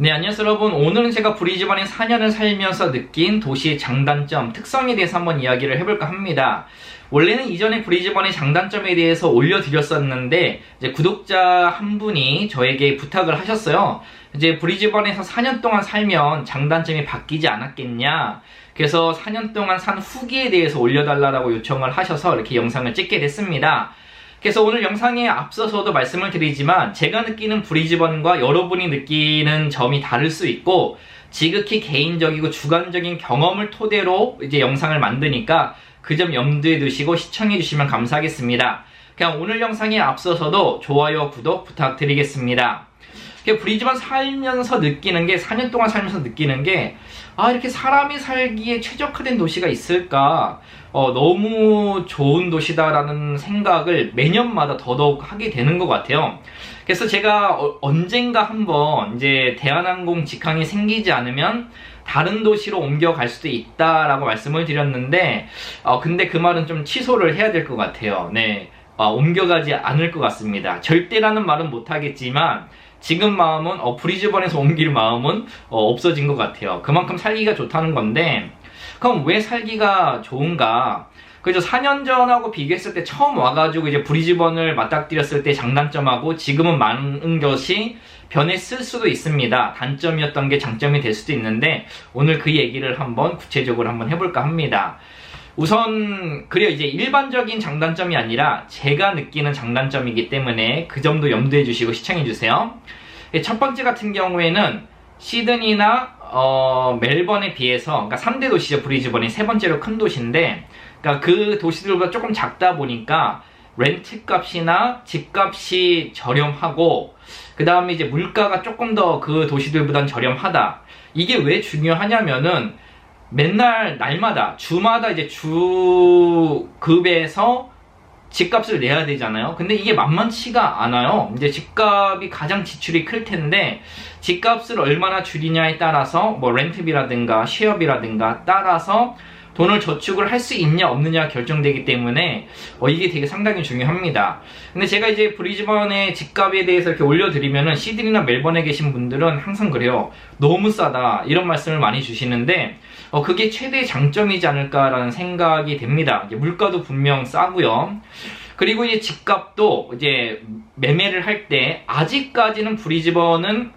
네, 안녕하세요 여러분. 오늘은 제가 브리즈번에 4년을 살면서 느낀 도시의 장단점, 특성에 대해서 한번 이야기를 해볼까 합니다. 원래는 이전에 브리즈번의 장단점에 대해서 올려드렸었는데 이제 구독자 한 분이 저에게 부탁을 하셨어요. 이제 브리즈번에서 4년 동안 살면 장단점이 바뀌지 않았겠냐, 그래서 4년 동안 산 후기에 대해서 올려달라고 요청을 하셔서 이렇게 영상을 찍게 됐습니다. 그래서 오늘 영상에 앞서서도 말씀을 드리지만 제가 느끼는 브리즈번과 여러분이 느끼는 점이 다를 수 있고 지극히 개인적이고 주관적인 경험을 토대로 이제 영상을 만드니까 그 점 염두에 두시고 시청해 주시면 감사하겠습니다. 그냥 오늘 영상에 앞서서도 좋아요, 구독 부탁드리겠습니다. 브리즈번 살면서 느끼는 게, 4년 동안 살면서 느끼는 게, 이렇게 사람이 살기에 최적화된 도시가 있을까? 너무 좋은 도시다라는 생각을 매년마다 더더욱 하게 되는 것 같아요. 그래서 제가 언젠가 한번 이제 대한항공 직항이 생기지 않으면 다른 도시로 옮겨갈 수도 있다라고 말씀을 드렸는데, 근데 그 말은 좀 취소를 해야 될 것 같아요. 네. 옮겨가지 않을 것 같습니다. 절대라는 말은 못하겠지만, 지금 마음은, 브리즈번에서 옮길 마음은, 없어진 것 같아요. 그만큼 살기가 좋다는 건데, 그럼 왜 살기가 좋은가? 그죠? 4년 전하고 비교했을 때 처음 와가지고 이제 브리즈번을 맞닥뜨렸을 때 장단점하고 지금은 많은 것이 변했을 수도 있습니다. 단점이었던 게 장점이 될 수도 있는데, 오늘 그 얘기를 한번 구체적으로 한번 해볼까 합니다. 우선 그래요. 이제 일반적인 장단점이 아니라 제가 느끼는 장단점이기 때문에 그 점도 염두해 주시고 시청해 주세요. 첫 번째 같은 경우에는 시드니나 멜번에 비해서, 그러니까 3대 도시죠. 브리즈번이 세 번째로 큰 도시인데, 그러니까 그 도시들보다 조금 작다 보니까 렌트 값이나 집값이 저렴하고, 그 다음에 이제 물가가 조금 더 그 도시들보단 저렴하다. 이게 왜 중요하냐면은 맨날 날마다 주마다 이제 주급에서 집값을 내야 되잖아요. 근데 이게 만만치가 않아요. 이제 집값이 가장 지출이 클 텐데 집값을 얼마나 줄이냐에 따라서 뭐 렌트비라든가 쉐어비라든가 따라서 돈을 저축을 할 수 있냐 없느냐 결정되기 때문에 이게 되게 상당히 중요합니다. 근데 제가 이제 브리즈번의 집값에 대해서 이렇게 올려드리면은 시드니나 멜번에 계신 분들은 항상 그래요. 너무 싸다 이런 말씀을 많이 주시는데 그게 최대의 장점이지 않을까라는 생각이 됩니다. 이제 물가도 분명 싸고요. 그리고 이제 집값도 이제 매매를 할 때 아직까지는 브리즈번은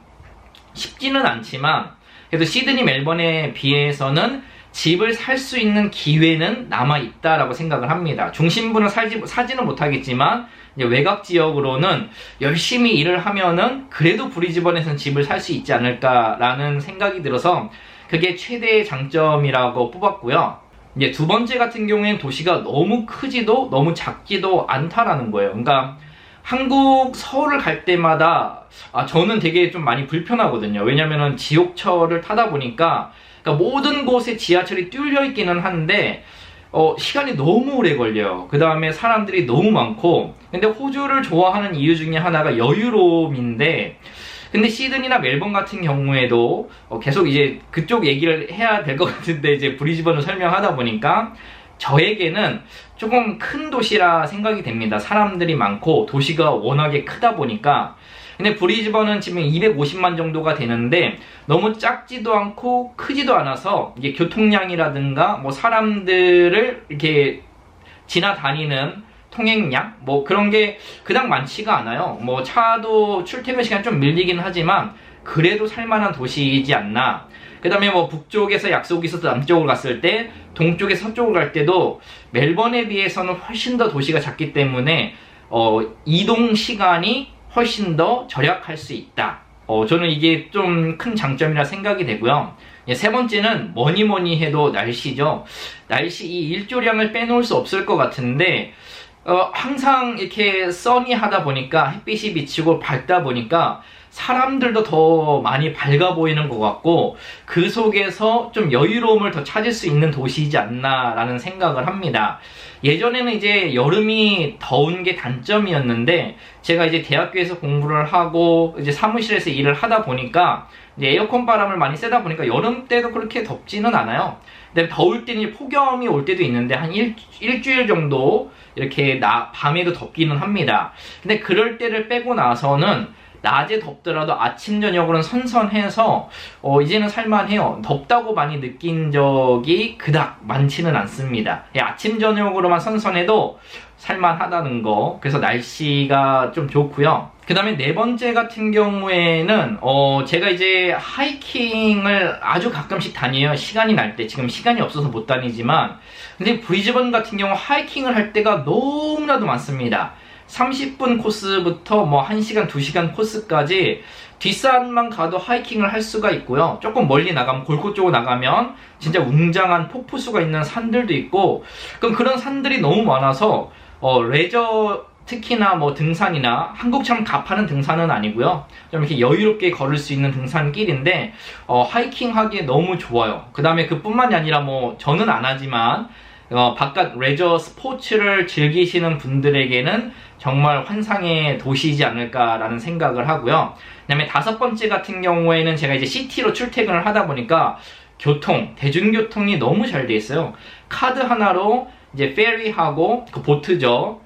쉽지는 않지만 그래도 시드니 멜번에 비해서는 집을 살 수 있는 기회는 남아있다라고 생각을 합니다. 중심부는 사지는 못하겠지만 이제 외곽 지역으로는 열심히 일을 하면은 그래도 브리즈번에서는 집을 살 수 있지 않을까라는 생각이 들어서 그게 최대의 장점이라고 뽑았고요. 이제 두 번째 같은 경우에는 도시가 너무 크지도 너무 작지도 않다라는 거예요. 그러니까 한국 서울을 갈 때마다 저는 되게 좀 많이 불편하거든요. 왜냐면은 지옥철을 타다 보니까 그러니까 모든 곳에 지하철이 뚫려 있기는 한데 시간이 너무 오래 걸려요. 그 다음에 사람들이 너무 많고, 근데 호주를 좋아하는 이유 중에 하나가 여유로움인데, 근데 시드니나 멜번 같은 경우에도 계속 이제 그쪽 얘기를 해야 될 것 같은데 이제 브리즈번을 설명하다 보니까 저에게는 조금 큰 도시라 생각이 됩니다. 사람들이 많고 도시가 워낙에 크다 보니까. 근데 브리즈번은 지금 250만 정도가 되는데 너무 작지도 않고 크지도 않아서 이게 교통량이라든가 뭐 사람들을 이렇게 지나다니는 통행량 뭐 그런 게 그닥 많지가 않아요. 뭐 차도 출퇴근 시간 좀 밀리긴 하지만 그래도 살만한 도시이지 않나. 그 다음에 뭐 북쪽에서 약속이 있어서 남쪽으로 갔을 때 동쪽에서 서쪽으로 갈 때도 멜번에 비해서는 훨씬 더 도시가 작기 때문에 이동 시간이 훨씬 더 절약할 수 있다. 저는 이게 좀 큰 장점이라 생각이 되고요. 세 번째는 뭐니 해도 날씨죠. 날씨 이 일조량을 빼놓을 수 없을 것 같은데 항상 이렇게 써니하다 보니까 햇빛이 비치고 밝다 보니까 사람들도 더 많이 밝아 보이는 것 같고 그 속에서 좀 여유로움을 더 찾을 수 있는 도시이지 않나라는 생각을 합니다. 예전에는 이제 여름이 더운 게 단점이었는데 제가 이제 대학교에서 공부를 하고 이제 사무실에서 일을 하다 보니까 이제 에어컨 바람을 많이 쐬다 보니까 여름 때도 그렇게 덥지는 않아요. 근데 더울 때는 폭염이 올 때도 있는데 한 일주일 정도 이렇게 밤에도 덥기는 합니다. 근데 그럴 때를 빼고 나서는 낮에 덥더라도 아침 저녁으로는 선선해서 이제는 살만해요. 덥다고 많이 느낀 적이 그닥 많지는 않습니다. 아침 저녁으로만 선선해도 살만하다는 거. 그래서 날씨가 좀 좋고요. 그 다음에 네 번째 같은 경우에는 제가 이제 하이킹을 아주 가끔씩 다녀요. 시간이 날 때. 지금 시간이 없어서 못 다니지만, 근데 브리즈번 같은 경우 하이킹을 할 때가 너무나도 많습니다. 30분 코스부터 뭐 1시간, 2시간 코스까지 뒷산만 가도 하이킹을 할 수가 있고요. 조금 멀리 나가면, 골코 쪽으로 나가면 진짜 웅장한 폭포수가 있는 산들도 있고, 그럼 그런 산들이 너무 많아서 레저, 특히나 뭐 등산이나 한국처럼 가파른 등산은 아니고요. 좀 이렇게 여유롭게 걸을 수 있는 등산길인데 하이킹 하기에 너무 좋아요. 그 다음에 그뿐만이 아니라 뭐 저는 안 하지만 바깥 레저 스포츠를 즐기시는 분들에게는 정말 환상의 도시이지 않을까라는 생각을 하고요. 그 다음에 다섯 번째 같은 경우에는 제가 이제 시티로 출퇴근을 하다 보니까 대중교통이 너무 잘 돼 있어요. 카드 하나로 이제 페리하고 그 보트죠.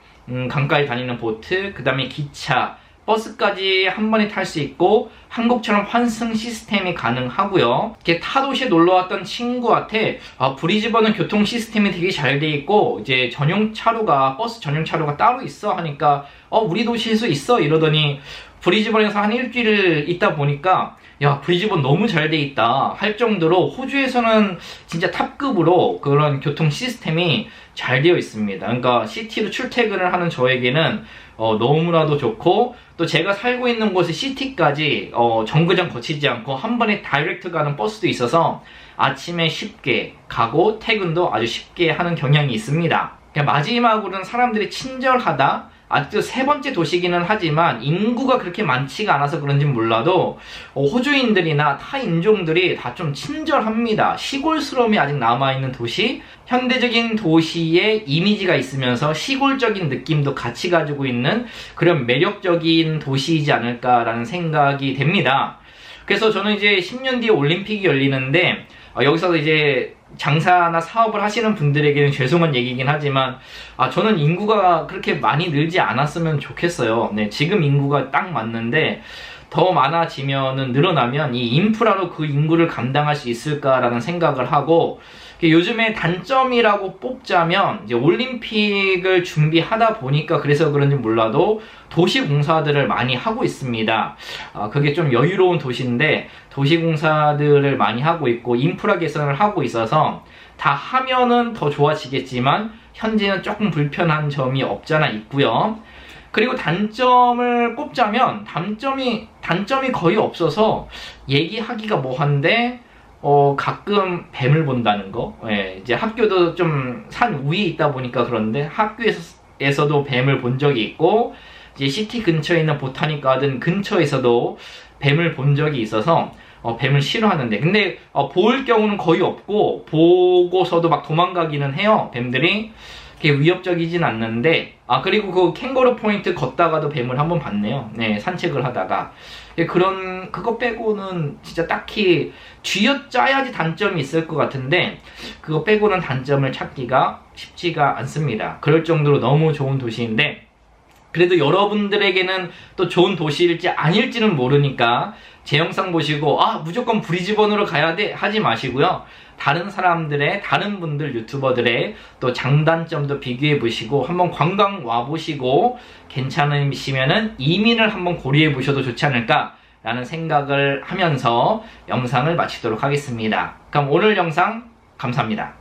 강가에 다니는 보트, 그 다음에 기차, 버스까지 한 번에 탈 수 있고 한국처럼 환승 시스템이 가능하고요. 이렇게 타 도시에 놀러 왔던 친구한테 브리즈번은 교통 시스템이 되게 잘 돼 있고 이제 전용 차로가, 버스 전용 차로가 따로 있어 하니까 우리 도시에서 있어 이러더니 브리즈번에서 한 일주일 있다 보니까 야, 브리즈번 너무 잘 돼 있다 할 정도로 호주에서는 진짜 탑급으로 그런 교통 시스템이 잘 되어 있습니다. 그러니까 시티로 출퇴근을 하는 저에게는 너무나도 좋고, 또 제가 살고 있는 곳의 시티까지 정거장 거치지 않고 한 번에 다이렉트 가는 버스도 있어서 아침에 쉽게 가고 퇴근도 아주 쉽게 하는 경향이 있습니다. 마지막으로는 사람들이 친절하다. 아직도 세 번째 도시기는 하지만 인구가 그렇게 많지가 않아서 그런지 몰라도 호주인들이나 타 인종들이 다 좀 친절합니다. 시골스러움이 아직 남아있는 도시, 현대적인 도시의 이미지가 있으면서 시골적인 느낌도 같이 가지고 있는 그런 매력적인 도시이지 않을까라는 생각이 됩니다. 그래서 저는 이제 10년 뒤에 올림픽이 열리는데 여기서 이제 장사나 사업을 하시는 분들에게는 죄송한 얘기긴 하지만 저는 인구가 그렇게 많이 늘지 않았으면 좋겠어요. 네, 지금 인구가 딱 맞는데 더 많아지면은, 늘어나면 이 인프라로 그 인구를 감당할 수 있을까라는 생각을 하고, 요즘에 단점이라고 뽑자면 이제 올림픽을 준비하다 보니까 그래서 그런지 몰라도 도시공사들을 많이 하고 있습니다. 그게 좀 여유로운 도시인데 도시공사들을 많이 하고 있고 인프라 개선을 하고 있어서 다 하면은 더 좋아지겠지만 현재는 조금 불편한 점이 없잖아 있고요. 그리고 단점을 꼽자면 단점이 거의 없어서 얘기하기가 뭐한데 가끔 뱀을 본다는 거. 이제 학교도 좀 산 위에 있다 보니까 그런데 학교에서도 뱀을 본 적이 있고, 이제 시티 근처에 있는 보타닉 가든 근처에서도 뱀을 본 적이 있어서 뱀을 싫어하는데, 근데 볼 경우는 거의 없고 보고서도 막 도망가기는 해요. 뱀들이 그렇게 위협적이진 않는데, 그리고 그 캥거루 포인트 걷다가도 뱀을 한번 봤네요. 네, 산책을 하다가. 그거 빼고는 진짜 딱히 쥐어짜야지 단점이 있을 것 같은데 그거 빼고는 단점을 찾기가 쉽지가 않습니다. 그럴 정도로 너무 좋은 도시인데, 그래도 여러분들에게는 또 좋은 도시일지 아닐지는 모르니까 제 영상 보시고 무조건 브리즈번으로 가야 돼 하지 마시고요. 다른 분들 유튜버들의 또 장단점도 비교해 보시고 한번 관광 와보시고 괜찮으시면은 이민을 한번 고려해 보셔도 좋지 않을까 라는 생각을 하면서 영상을 마치도록 하겠습니다. 그럼 오늘 영상 감사합니다.